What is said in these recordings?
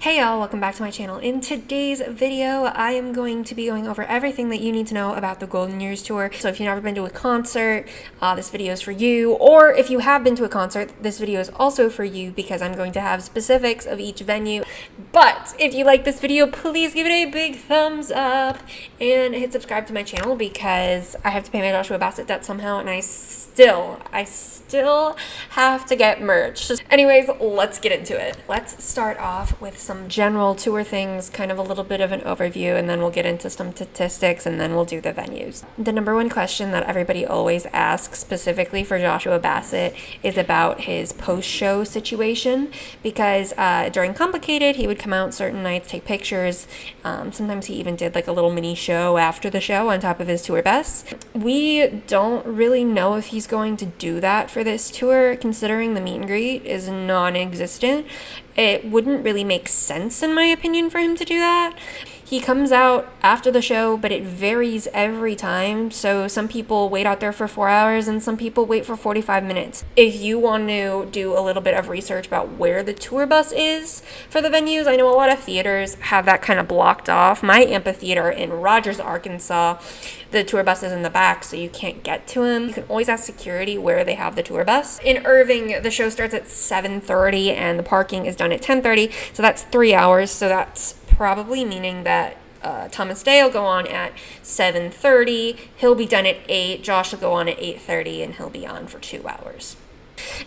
Hey y'all, welcome back to my channel. In today's video, I am going to be going over everything that you need to know about the Golden Years Tour. So if you've never been to a concert, this video is for you. Or if you have been to a concert, this video is also for you because I'm going to have specifics of each venue. But if you like this video, please give it a big thumbs up and hit subscribe to my channel because I have to pay my Joshua Bassett debt somehow and I still have to get merch. Anyways, let's get into it. Let's start off with some general tour things, kind of a little bit of an overview, and then we'll get into some statistics, and then we'll do the venues. The number one question that everybody always asks, specifically for Joshua Bassett, is about his post-show situation, because during Complicated, he would come out certain nights, take pictures. Sometimes he even did like a little mini show after the show on top of his tour bus. We don't really know if he's going to do that for this tour, considering the meet and greet is non-existent. It wouldn't really make sense, in my opinion, for him to do that. He comes out after the show, but it varies every time. So some people wait out there for 4 hours and some people wait for 45 minutes. If you want to do a little bit of research about where the tour bus is for the venues, I know a lot of theaters have that kind of blocked off. My amphitheater in Rogers, Arkansas, the tour bus is in the back, so you can't get to him. You can always ask security where they have the tour bus. In Irving, the show starts at 7:30 and the parking is done at 10:30, so that's 3 hours. So that's probably meaning that Thomas Day will go on at 7:30. He'll be done at 8. Josh will go on at 8:30, and he'll be on for 2 hours.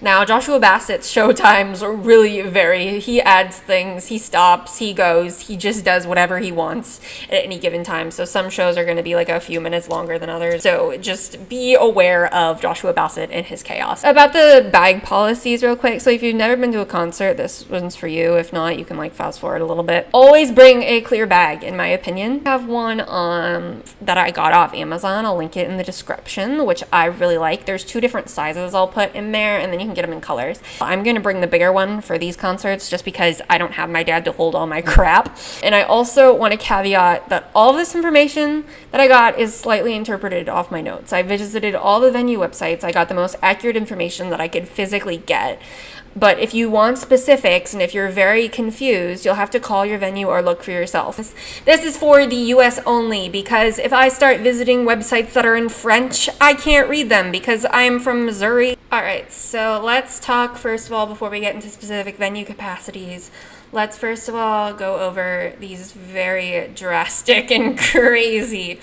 Now, Joshua Bassett's show times really vary. He adds things, he stops, he goes, he just does whatever he wants at any given time. So some shows are going to be like a few minutes longer than others. So just be aware of Joshua Bassett and his chaos. About the bag policies real quick. So if you've never been to a concert, this one's for you. If not, you can like fast forward a little bit. Always bring a clear bag, in my opinion. I have one that I got off Amazon. I'll link it in the description, which I really like. There's 2 different sizes I'll put in there, and then you can get them in colors. I'm going to bring the bigger one for these concerts just because I don't have my dad to hold all my crap. And I also want to caveat that all of this information that I got is slightly interpreted off my notes. I visited all the venue websites. I got the most accurate information that I could physically get. But if you want specifics and if you're very confused, you'll have to call your venue or look for yourself. This is for the US only, because if I start visiting websites that are in French, I can't read them because I'm from Missouri. Alright, so let's talk first of all, before we get into specific venue capacities, let's first of all go over these very drastic and crazy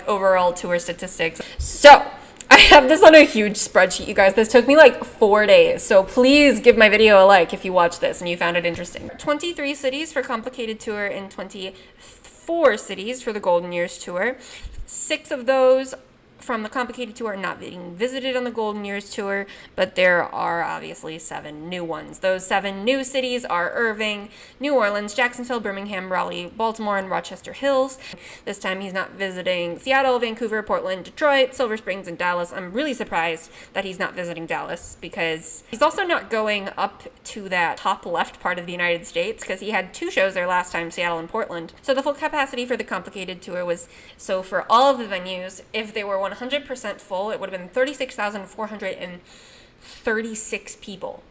overall tour statistics. So, I have this on a huge spreadsheet, you guys. This took me like 4 days, so please give my video a like if you watched this and you found it interesting. 23 cities for Complicated Tour and 24 cities for the Golden Years Tour. 6 of those from the Complicated Tour are not being visited on the Golden Years Tour, but there are obviously 7 new ones. Those 7 new cities are Irving, New Orleans, Jacksonville, Birmingham, Raleigh, Baltimore, and Rochester Hills. This time he's not visiting Seattle, Vancouver, Portland, Detroit, Silver Springs, and Dallas. I'm really surprised that he's not visiting Dallas because he's also not going up to that top left part of the United States because he had 2 shows there last time, Seattle and Portland. So the full capacity for the Complicated Tour was, so for all of the venues, if they were 100% full, it would have been 36,436 people.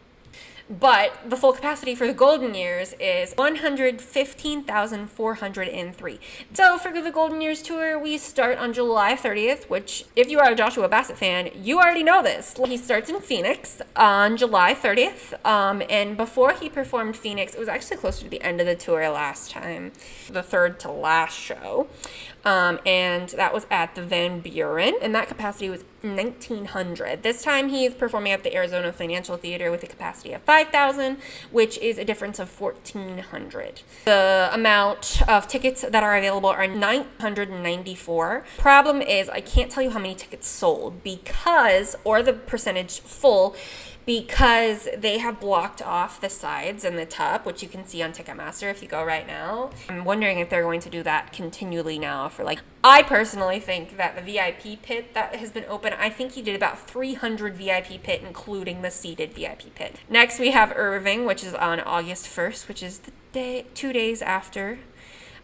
But the full capacity for the Golden Years is 115,403. So for the Golden Years Tour, we start on July 30th, which, if you are a Joshua Bassett fan, you already know this. He starts in Phoenix on July 30th, and before he performed Phoenix, it was actually closer to the end of the tour last time, the third to last show, and that was at the Van Buren, and that capacity was 1,900. This time he's performing at the Arizona Financial Theater with a capacity of 5,000, which is a difference of 1,400. The amount of tickets that are available are 994. Problem is, I can't tell you how many tickets sold or the percentage full, because they have blocked off the sides and the top, which you can see on Ticketmaster if you go right now. I'm wondering if they're going to do that continually now I personally think that the VIP pit that has been open, I think he did about 300 VIP pit, including the seated VIP pit. Next, we have Irving, which is on August 1st, which is 2 days after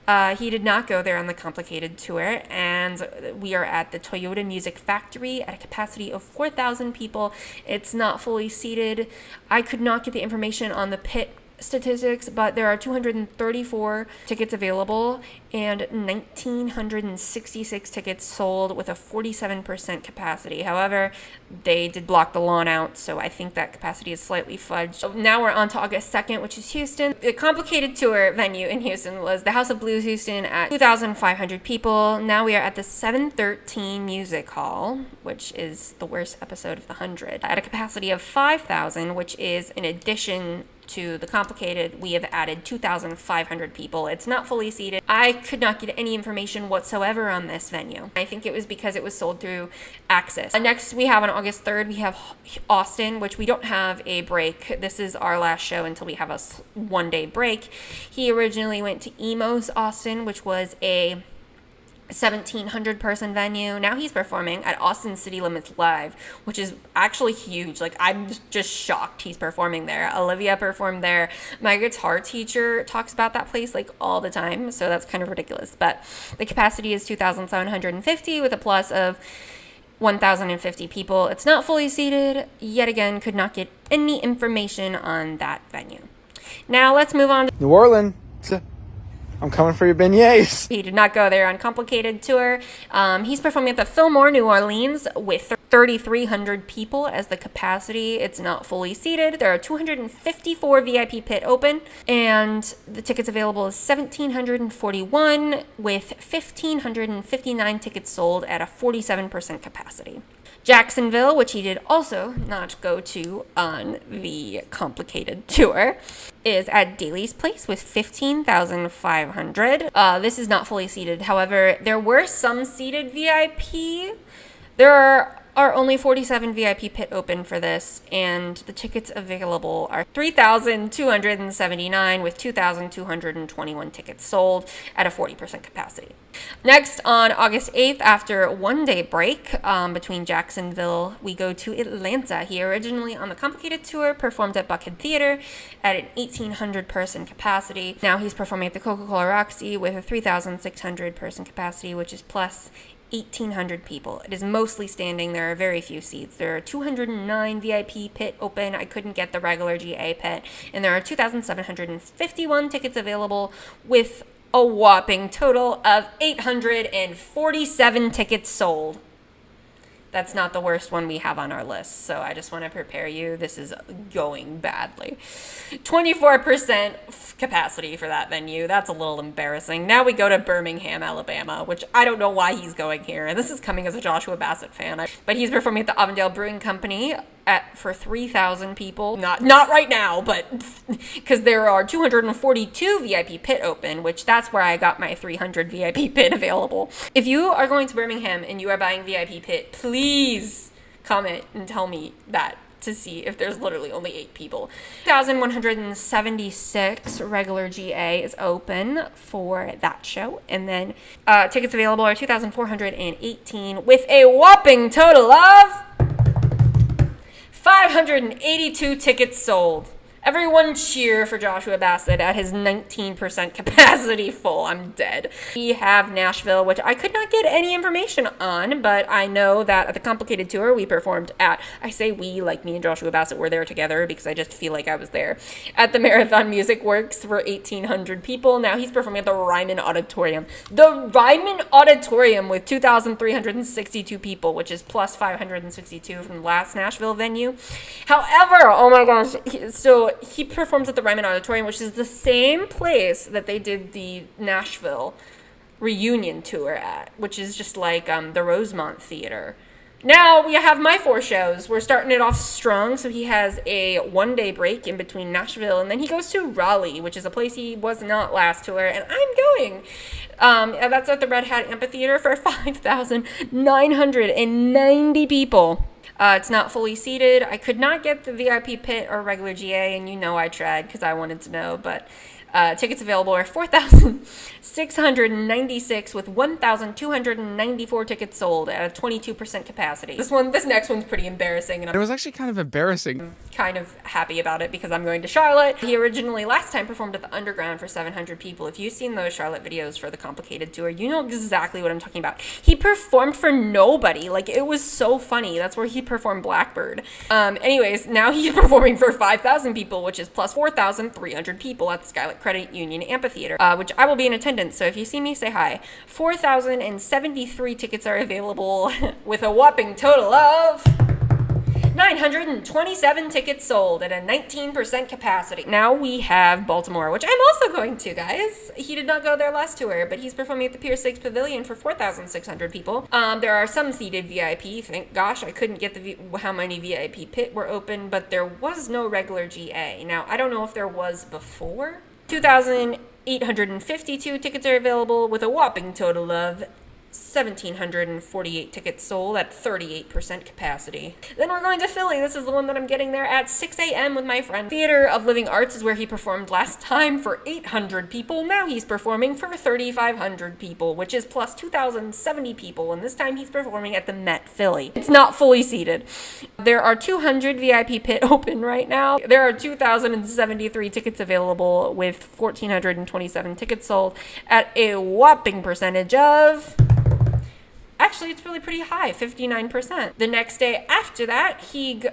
He did not go there on the Complicated Tour, and we are at the Toyota Music Factory at a capacity of 4,000 people. It's not fully seated. I could not get the information on the pit statistics, but there are 234 tickets available and 1,966 tickets sold with a 47% capacity. However, they did block the lawn out, so I think that capacity is slightly fudged. So now we're on to August 2nd, which is Houston. The Complicated Tour venue in Houston was the House of Blues Houston at 2,500 people. Now we are at the 713 Music Hall, which is the worst episode of the 100, at a capacity of 5,000, which is in addition to the Complicated. We have added 2,500 people. It's not fully seated. I could not get any information whatsoever on this venue. I think it was because it was sold through Access. Next, we have on August 3rd, we have Austin, which we don't have a break. This is our last show until we have a one-day break. He originally went to Emo's Austin, which was a 1,700 person venue. Now he's performing at Austin City Limits Live, which is actually huge. Like, I'm just shocked he's performing there. Olivia performed there. My guitar teacher talks about that place like all the time, so that's kind of ridiculous. But the capacity is 2,750 with a plus of 1,050 people. It's not fully seated. Yet again, could not get any information on that venue. Now let's move on to New Orleans. I'm coming for your beignets. He did not go there on Complicated Tour. He's performing at the Fillmore, New Orleans, with 3,300 people as the capacity. It's not fully seated. There are 254 VIP pit open, and the tickets available is 1,741, with 1,559 tickets sold at a 47% capacity. Jacksonville, which he did also not go to on the Complicated Tour, is at Daly's Place with 15,500. This is not fully seated. However, there were some seated VIP. There are only 47 VIP pit open for this, and the tickets available are 3,279 with 2,221 tickets sold at a 40% capacity. Next, on August 8th, after a one-day break between Jacksonville, we go to Atlanta. He originally on the Complicated Tour performed at Buckhead Theater at an 1,800 person capacity. Now he's performing at the Coca-Cola Roxy with a 3,600 person capacity, which is plus 1,800 people. It is mostly standing. There are very few seats. There are 209 VIP pit open. I couldn't get the regular GA pit. And there are 2,751 tickets available with a whopping total of 847 tickets sold. That's not the worst one we have on our list, so I just want to prepare you. This is going badly. 24% capacity for that venue. That's a little embarrassing. Now we go to Birmingham, Alabama, which I don't know why he's going here. And this is coming as a Joshua Bassett fan. But he's performing at the Avondale Brewing Company for 3,000 people. Not right now, but because there are 242 VIP pit open, which that's where I got my 300 VIP pit available. If you are going to Birmingham and you are buying VIP pit, please comment and tell me that to see if there's literally only 8 people. 2,176 regular GA is open for that show. And then tickets available are 2,418 with a whopping total of 582 tickets sold. Everyone cheer for Joshua Bassett at his 19% capacity full. I'm dead. We have Nashville, which I could not get any information on, but I know that at the Complicated Tour we performed at, I say we, like me and Joshua Bassett were there together because I just feel like I was there, at the Marathon Music Works for 1,800 people. Now he's performing at the Ryman Auditorium. The Ryman Auditorium with 2,362 people, which is plus 562 from the last Nashville venue. However, oh my gosh, he performs at the Ryman Auditorium, which is the same place that they did the Nashville reunion tour at, which is just like the Rosemont Theater. Now we have my 4 shows. We're starting it off strong, so he has a one-day break in between Nashville, and then he goes to Raleigh, which is a place he was not last tour, and I'm going. That's at the Red Hat Amphitheater for 5,990 people. It's not fully seated. I could not get the VIP pit or regular GA, and you know I tried because I wanted to know, but tickets available are 4,696 with 1,294 tickets sold at a 22% capacity. This next one's pretty embarrassing. And It was actually kind of embarrassing. I'm kind of happy about it because I'm going to Charlotte. He originally last time performed at the Underground for 700 people. If you've seen those Charlotte videos for the Complicated Tour, you know exactly what I'm talking about. He performed for nobody. Like, it was so funny. That's where he performed Blackbird. Anyways, now he's performing for 5,000 people, which is plus 4,300 people at the Skylight Credit Union Amphitheater, which I will be in attendance. So if you see me, say hi. 4,073 tickets are available with a whopping total of 927 tickets sold at a 19% capacity. Now we have Baltimore, which I'm also going to, guys. He did not go there last tour, but he's performing at the Pier 6 Pavilion for 4,600 people. There are some seated VIP. Thank gosh I couldn't get how many VIP pit were open, but there was no regular GA. Now, I don't know if there was before. 2,852 tickets are available with a whopping total of 1,748 tickets sold at 38% capacity. Then we're going to Philly. This is the one that I'm getting there at 6 a.m. with my friend. Theater of Living Arts is where he performed last time for 800 people. Now he's performing for 3,500 people, which is plus 2,070 people, and this time he's performing at the Met Philly. It's not fully seated. There are 200 VIP pit open right now. There are 2,073 tickets available with 1,427 tickets sold at a whopping percentage of... Actually, it's really pretty high, 59%. The next day after that,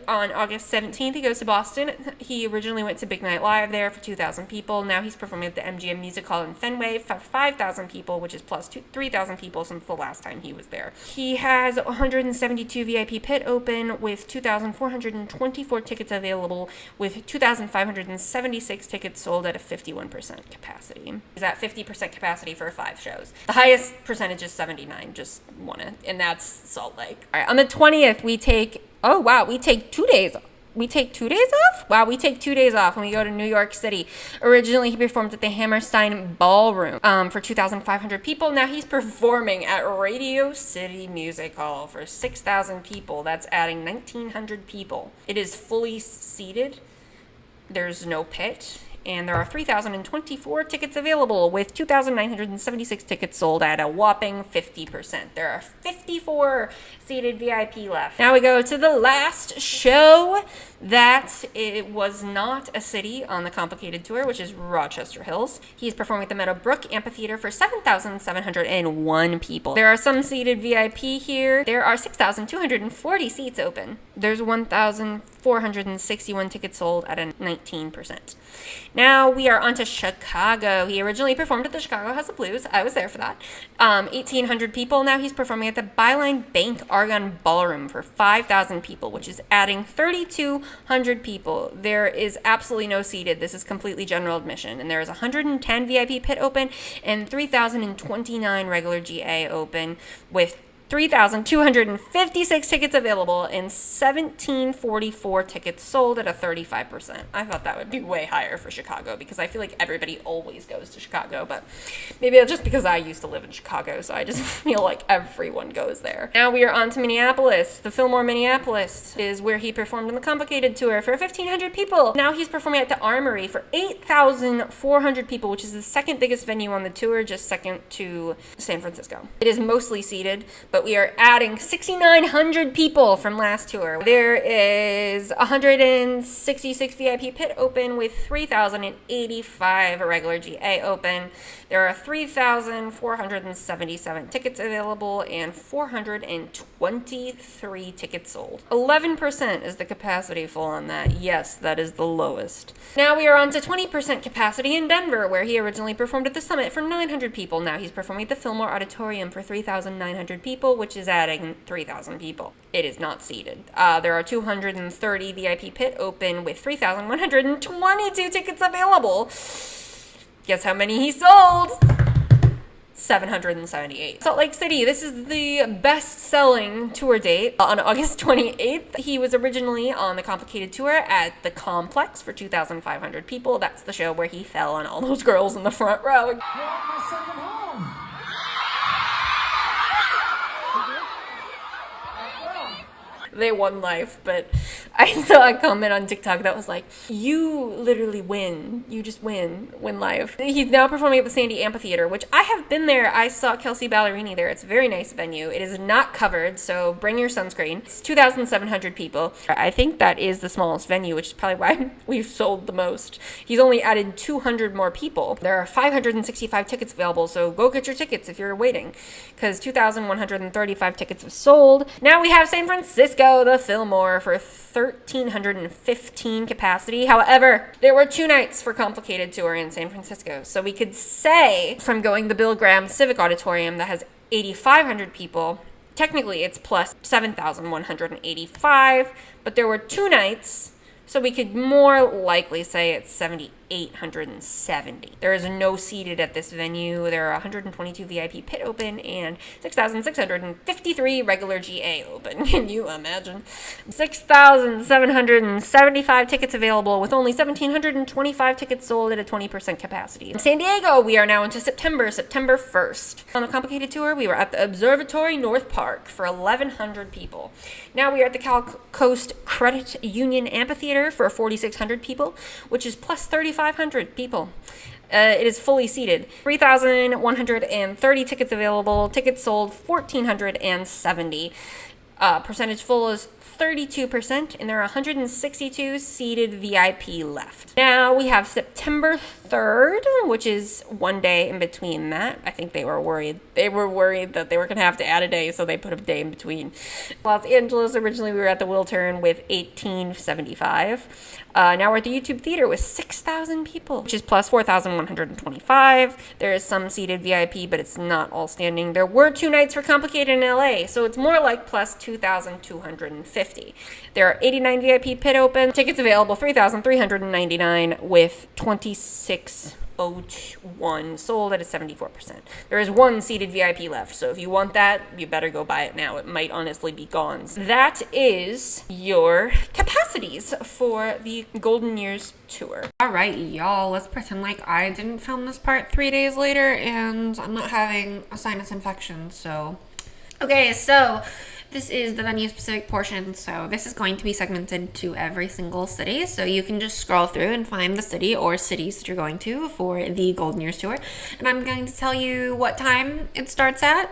on August 17th, he goes to Boston. He originally went to Big Night Live there for 2,000 people. Now he's performing at the MGM Music Hall in Fenway for 5,000 people, which is plus 3,000 people since the last time he was there. He has 172 VIP pit open with 2,424 tickets available with 2,576 tickets sold at a 51% capacity. Is that 50% capacity for 5 shows? The highest percentage is 79, just and that's Salt Lake. All right, on the 20th, we take 2 days. We take 2 days off? Wow, we take 2 days off when we go to New York City. Originally, he performed at the Hammerstein Ballroom for 2,500 people. Now he's performing at Radio City Music Hall for 6,000 people. That's adding 1,900 people. It is fully seated. There's no pit. And there are 3,024 tickets available with 2,976 tickets sold at a whopping 50%. There are 54 seated VIP left. Now we go to the last show that it was not a city on the Complicated Tour, which is Rochester Hills. He's performing at the Meadowbrook Amphitheater for 7,701 people. There are some seated VIP here. There are 6,240 seats open. There's 1,461 tickets sold at a 19%. Now we are on to Chicago. He originally performed at the Chicago House of Blues. I was there for that. 1,800 people. Now he's performing at the Byline Bank Argonne Ballroom for 5,000 people, which is adding 3,200 people. There is absolutely no seated. This is completely general admission. And there is 110 VIP pit open and 3,029 regular GA open with 3,256 tickets available and 1,744 tickets sold at a 35%. I thought that would be way higher for Chicago because I feel like everybody always goes to Chicago, but maybe it's just because I used to live in Chicago, so I just feel like everyone goes there. Now we are on to Minneapolis. The Fillmore Minneapolis is where he performed on the Complicated Tour for 1,500 people. Now he's performing at the Armory for 8,400 people, which is the second biggest venue on the tour, just second to San Francisco. It is mostly seated, but we are adding 6,900 people from last tour. There is 166 VIP pit open with 3,085 regular GA open. There are 3,477 tickets available and 423 tickets sold. 11% is the capacity full on that. Yes, that is the lowest. Now we are on to 20% capacity in Denver, where he originally performed at the Summit for 900 people. Now he's performing at the Fillmore Auditorium for 3,900 people, which is adding 3,000 people. It is not seated. There are 230 VIP pit open with 3,122 tickets available. Guess how many he sold? 778. Salt Lake City, this is the best-selling tour date. On August 28th, he was originally on the Complicated Tour at the Complex for 2,500 people. That's the show where he fell on all those girls in the front row. You're my second home. They won life, but I saw a comment on TikTok that was like, you literally win. You just win life. He's now performing at the Sandy Amphitheater, which I have been there. I saw Kelsey Ballerini there. It's a very nice venue. It is not covered, so bring your sunscreen. It's 2,700 people. I think that is the smallest venue, which is probably why we've sold the most. He's only added 200 more people. There are 565 tickets available, so go get your tickets if you're waiting, because 2,135 tickets have sold. Now we have San Francisco. Francisco, the Fillmore, for 1,315 capacity. However, there were 2 nights for Complicated Tour in San Francisco. So we could say from going the Bill Graham Civic Auditorium that has 8,500 people, technically it's plus 7,185, but there were 2 nights, so we could more likely say it's 7,870. There is no seated at this venue. There are 122 VIP pit open and 6,653 regular GA open. Can you imagine? 6,775 tickets available with only 1,725 tickets sold at a 20% capacity. In San Diego, we are now into September 1st. On the Complicated Tour, we were at the Observatory North Park for 1,100 people. Now we are at the Cal Coast Credit Union Amphitheater for 4,600 people, which is plus 3,500 people. It is fully seated. 3,130 tickets available. Tickets sold 1,470. Percentage full is 32%, and there are 162 seated VIP left. Now we have September 3rd, which is one day in between that. I think they were worried. They were worried that they were going to have to add a day, so they put a day in between. Los Angeles, originally we were at the Wiltern with 1,875. Now we're at the YouTube Theater with 6,000 people, which is plus 4,125. There is some seated VIP, but it's not all standing. There were 2 nights for Complicated in LA, so it's more like plus 2,250. There are 89 VIP pit open. Tickets available 3,399 with 2601 sold at a 74%. There is 1 seated VIP left, so if you want that, you better go buy it now. It might honestly be gone. That is your capacities for the Golden Years Tour. Alright, y'all, let's pretend like I didn't film this part 3 days later and I'm not having a sinus infection, so... Okay, so this is the venue-specific portion, so this is going to be segmented to every single city, so you can just scroll through and find the city or cities that you're going to for the Golden Years Tour, and I'm going to tell you what time it starts at,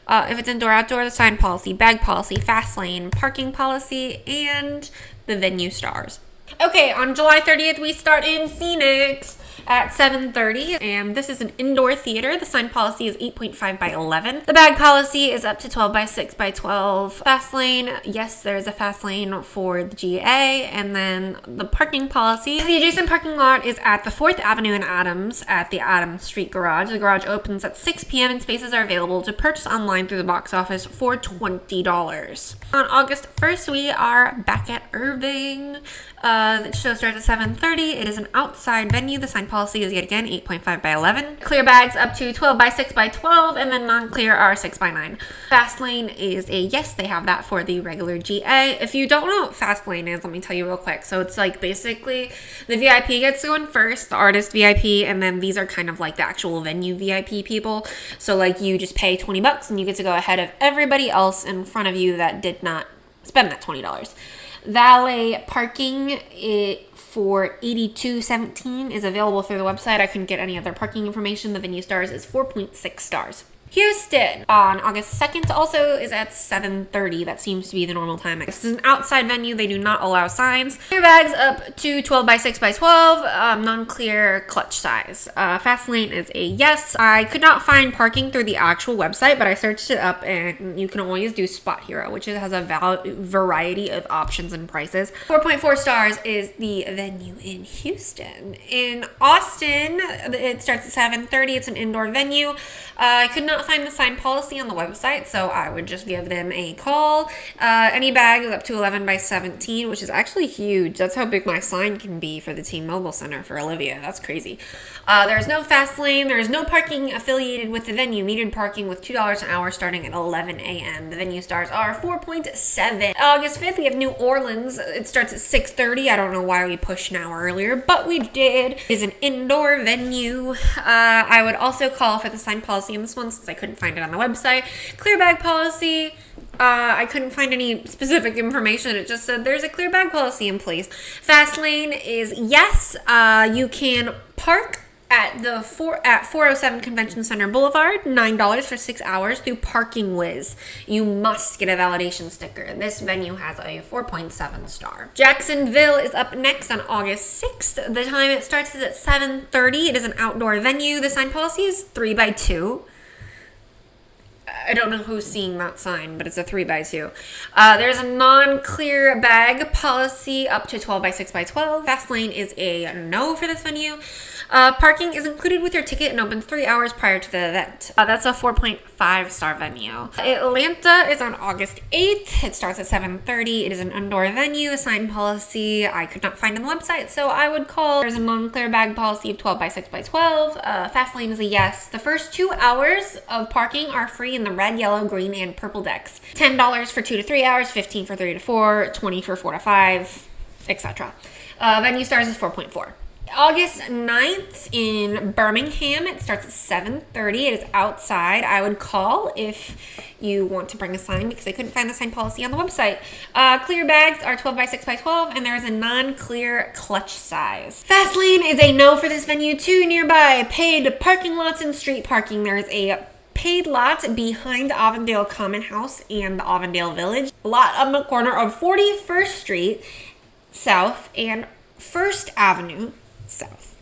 if it's indoor-outdoor, the sign policy, bag policy, fast lane, parking policy, and the venue stars. Okay, on July 30th, we start in Phoenix at 7:30, and this is an indoor theater. The sign policy is 8.5 by 11. The bag policy is up to 12 by 6 by 12. Fast lane, yes, there's a fast lane for the GA, and then the parking policy. The adjacent parking lot is at the 4th Avenue and Adams at the Adams Street Garage. The garage opens at 6 p.m. and spaces are available to purchase online through the box office for $20. On August 1st, we are back at Irving. The show starts at 7:30. It is an outside venue. The sign policy is yet again 8.5 by 11. Clear bags up to 12 by 6 by 12, and then non-clear are 6 by 9. Fast lane is a yes, they have that for the regular GA. If you don't know what fast lane is, let me tell you real quick. So it's like basically the VIP gets to go in first, the artist VIP, and then these are kind of like the actual venue VIP people. So like you just pay $20 and you get to go ahead of everybody else in front of you that did not spend that $20. Valet parking for $82.17 is available through the website. I couldn't get any other parking information. The venue stars is 4.6 stars. Houston on August 2nd also is at 7:30. That seems to be the normal time. This is an outside venue. They do not allow signs. Clear bags up to 12 by 6 by 12. Non-clear clutch size. Fast lane is a yes. I could not find parking through the actual website, but I searched it up, and you can always do Spot Hero, which has a variety of options and prices. 4.4 stars is the venue in Houston. In Austin, it starts at 7:30. It's an indoor venue. I could not find the sign policy on the website, so I would just give them a call. Any bag is up to 11 by 17, which is actually huge. That's how big my sign can be for the T-Mobile Center for Olivia. That's crazy. There's no fast lane. There's no parking affiliated with the venue. Metered parking with $2 an hour starting at 11 a.m. The venue stars are 4.7. August 5th, we have New Orleans. It starts at 6:30. I don't know why we pushed an hour earlier, but we did. It is an indoor venue. I would also call for the sign policy in this one since I couldn't find it on the website. Clear bag policy. I couldn't find any specific information. It just said there's a clear bag policy in place. Fast lane is yes. You can park at 407 Convention Center Boulevard, $9 for 6 hours through Parking Whiz. You must get a validation sticker. This venue has a 4.7 star. Jacksonville is up next on August 6th. The time it starts is at 7:30. It is an outdoor venue. The sign policy is 3 by 2. I don't know who's seeing that sign, but it's a 3x2. There's a non-clear bag policy up to 12x6x12. Fast lane is a no for this venue. Parking is included with your ticket and opens 3 hours prior to the event. That's a 4.5-star venue. Atlanta is on August 8th. It starts at 7:30. It is an indoor venue. The sign policy I could not find on the website, so I would call. There's a non-clear bag policy of 12x6x12. Fast lane is a yes. The first 2 hours of parking are free in the red, yellow, green, and purple decks. $10 for 2 to 3 hours, $15 for 3 to 4, $20 for 4 to 5, etc. Venue stars is 4.4. August 9th in Birmingham. It starts at 7:30. It is outside. I would call if you want to bring a sign because I couldn't find the sign policy on the website. Clear bags are 12x6x12, and there is a non-clear clutch size. Fast lane is a no for this venue. 2 nearby paid parking lots and street parking. There is a paid lot behind Avondale Common House and the Avondale Village. Lot on the corner of 41st Street South and 1st Avenue South.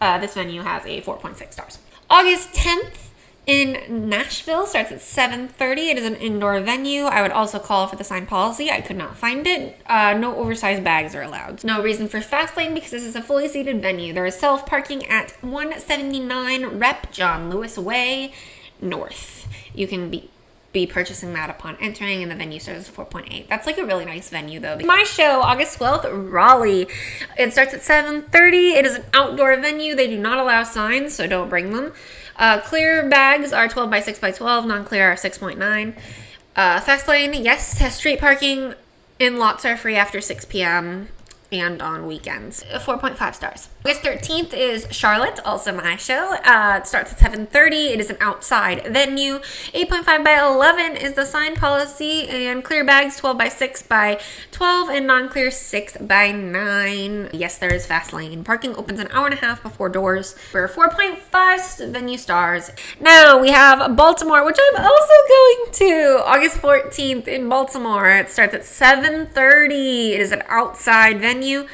This venue has a 4.6 stars. August 10th in Nashville starts at 7:30. It is an indoor venue. I would also call for the sign policy. I could not find it. No oversized bags are allowed. No reason for fast lane because this is a fully seated venue. There is self-parking at 179 Rep. John Lewis Way North. You can be purchasing that upon entering, and the venue starts at 4.8. That's like a really nice venue though. My show, August 12th, Raleigh. It starts at 7:30. It is an outdoor venue. They do not allow signs, so don't bring them. Clear bags are 12x6x12. Non-clear are 6.9. Fast lane, yes. Street parking in lots are free after 6 p.m. and on weekends. 4.5 stars. August 13th is Charlotte, also my show. It starts at 7:30. It is an outside venue. 8.5 by 11 is the sign policy, and clear bags 12 by 6 by 12 and non-clear 6 by 9. Yes, there is fast lane. Parking opens an hour and a half before doors for 4.5 venue stars. Now we have Baltimore, which I'm also going to. August 14th in Baltimore. It starts at 7:30. It is an outside venue.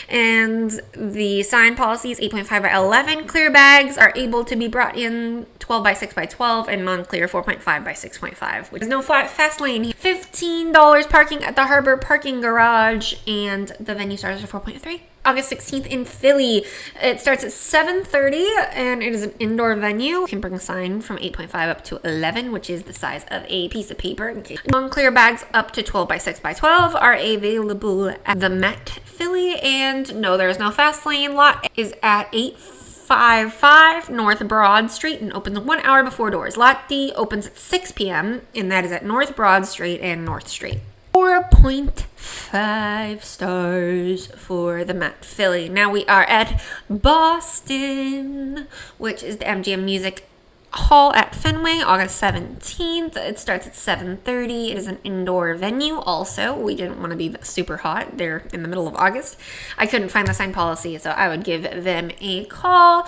And the sign policy is 8.5 by 11. Clear bags are able to be brought in 12 by 6 by 12 and non-clear 4.5 by 6.5, which is no fast lane. $15 parking at the Harbor Parking Garage, and the venue stars are 4.3. August 16th in Philly. It starts at 7:30 and it is an indoor venue. You can bring a sign from 8.5 up to 11, which is the size of a piece of paper. Non-clear bags up to 12 by 6 by 12 are available at the Met Philly, and no, there is no fast lane. Lot is at 855 North Broad Street and opens 1 hour before doors. Lot D opens at 6 p.m. and that is at North Broad Street and North Street. 4.5 stars for the Met Philly. Now we are at Boston, which is the MGM Music Hall at Fenway, August 17th. It starts at 7:30. It is an indoor venue. Also, we didn't want to be super hot there in the middle of August. I couldn't find the sign policy, so I would give them a call.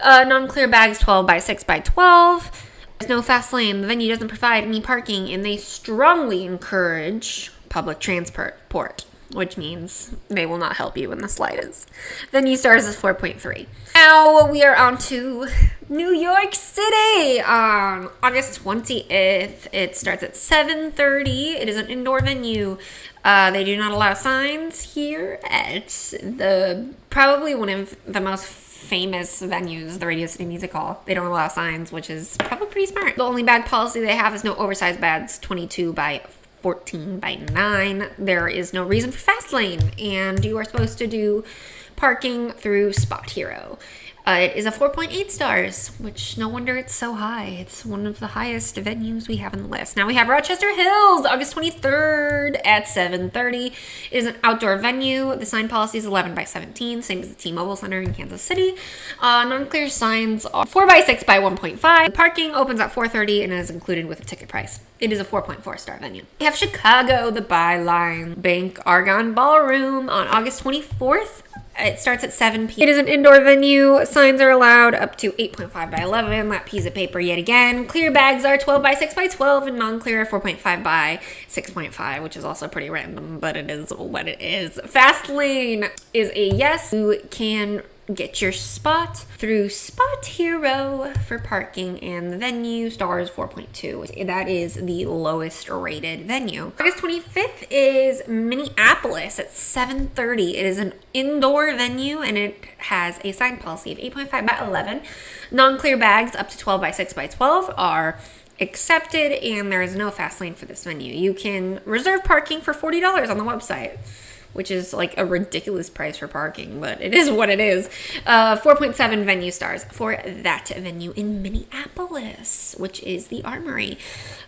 Non-clear bags 12 by 6 by 12. There's no fast lane. The venue doesn't provide any parking, and they strongly encourage public transport, which means they will not help you in the slightest. Venue stars is 4.3. Now we are on to New York City on August 20th. It starts at 7:30. It is an indoor venue. They do not allow signs here at probably one of the most famous venues, the Radio City Music Hall. They don't allow signs, which is probably pretty smart. The only bag policy they have is no oversized bags, 22 by 14 by 9. There is no reason for fast lane, and you are supposed to do parking through Spot Hero. It is a 4.8 stars, which no wonder it's so high. It's one of the highest venues we have on the list. Now we have Rochester Hills, August 23rd at 7:30. It is an outdoor venue. The sign policy is 11 by 17, same as the T-Mobile Center in Kansas City. Non-clear signs are 4 by 6 by 1.5. Parking opens at 4:30 and is included with a ticket price. It is a 4.4 star venue. We have Chicago, the Byline Bank Argonne Ballroom on August 24th. It starts at 7 p.m. It is an indoor venue. Signs are allowed up to 8.5 by 11. That piece of paper yet again. Clear bags are 12 by 6 by 12 and non-clear 4.5 by 6.5, which is also pretty random, but it is what it is. Fast lane is a yes. You can get your spot through Spot Hero for parking, and the venue stars 4.2. That is the lowest rated venue. August 25th is Minneapolis at 7:30. It is an indoor venue and it has a sign policy of 8.5 by 11. Non-clear bags up to 12 by 6 by 12 are accepted, and there is no fast lane for this venue. You can reserve parking for $40 on the website, which is like a ridiculous price for parking, but it is what it is. 4.7 venue stars for that venue in Minneapolis, which is the Armory.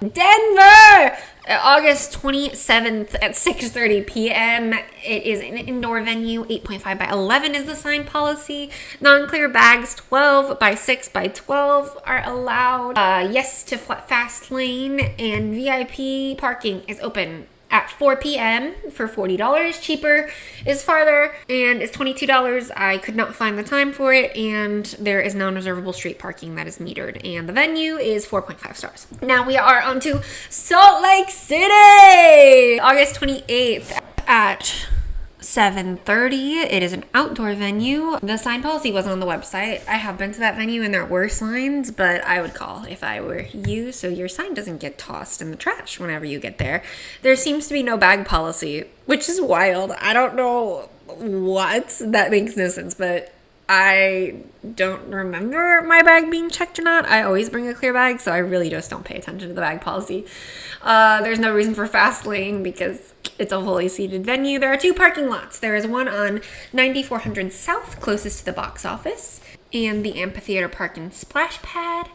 Denver, August 27th at 6:30 p.m. It is an indoor venue. 8.5 by 11 is the sign policy. Non-clear bags 12 by 6 by 12 are allowed. Yes to fast lane, and VIP parking is open at 4 p.m. for $40. Cheaper is farther, and it's $22. I could not find the time for it, and there is non-reservable street parking that is metered, and the venue is 4.5 stars. Now we are on to Salt Lake City! August 28th at 7:30. It is an outdoor venue. The sign policy wasn't on the website. I have been to that venue and there were signs, but I would call if I were you so your sign doesn't get tossed in the trash whenever you get there. There seems to be no bag policy, which is wild. I don't know what. That makes no sense, but I don't remember my bag being checked or not. I always bring a clear bag, so I really just don't pay attention to the bag policy. There's no reason for fast lane because it's a fully seated venue. There are 2 parking lots. There is one on 9400 South, closest to the box office, and the amphitheater park and splash pad.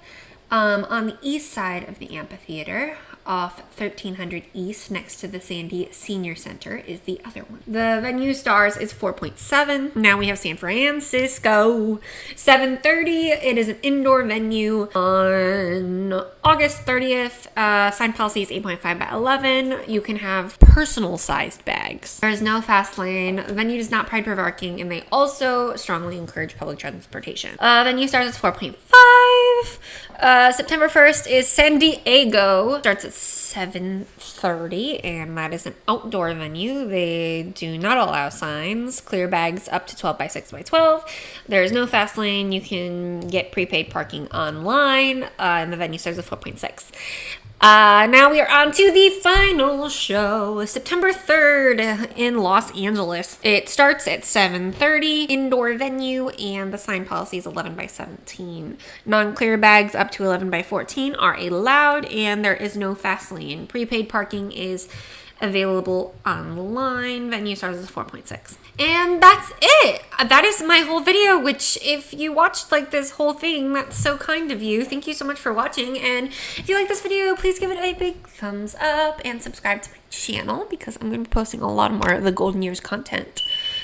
On the east side of the amphitheater, off 1300 East next to the Sandy Senior Center, is the other one. The venue stars is 4.7. Now we have San Francisco. 7:30. It is an indoor venue. On August 30th, sign policy is 8.5 by 11. You can have personal sized bags. There is no fast lane. The venue does not provide for parking, and they also strongly encourage public transportation. Venue stars is 4.5. September 1st is San Diego. Starts at 7:30, and that is an outdoor venue. They do not allow signs. Clear bags up to 12 by 6 by 12. There is no fast lane. You can get prepaid parking online, and the venue starts at 4.6. Now we are on to the final show, September 3rd in Los Angeles. It starts at 7:30, indoor venue, and the sign policy is 11 by 17. Non-clear bags up to 11 by 14 are allowed, and there is no fast lane. Prepaid parking is available online. Venue starts at 4.6. And that's it. That is my whole video, which if you watched like this whole thing, that's so kind of you. Thank you so much for watching. And if you like this video, please give it a big thumbs up and subscribe to my channel because I'm going to be posting a lot more of the Golden Years content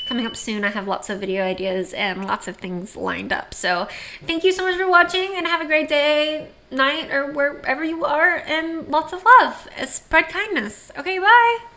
coming up soon. I have lots of video ideas and lots of things lined up. So thank you so much for watching, and have a great day, night, or wherever you are, and lots of love. Spread kindness. Okay, bye.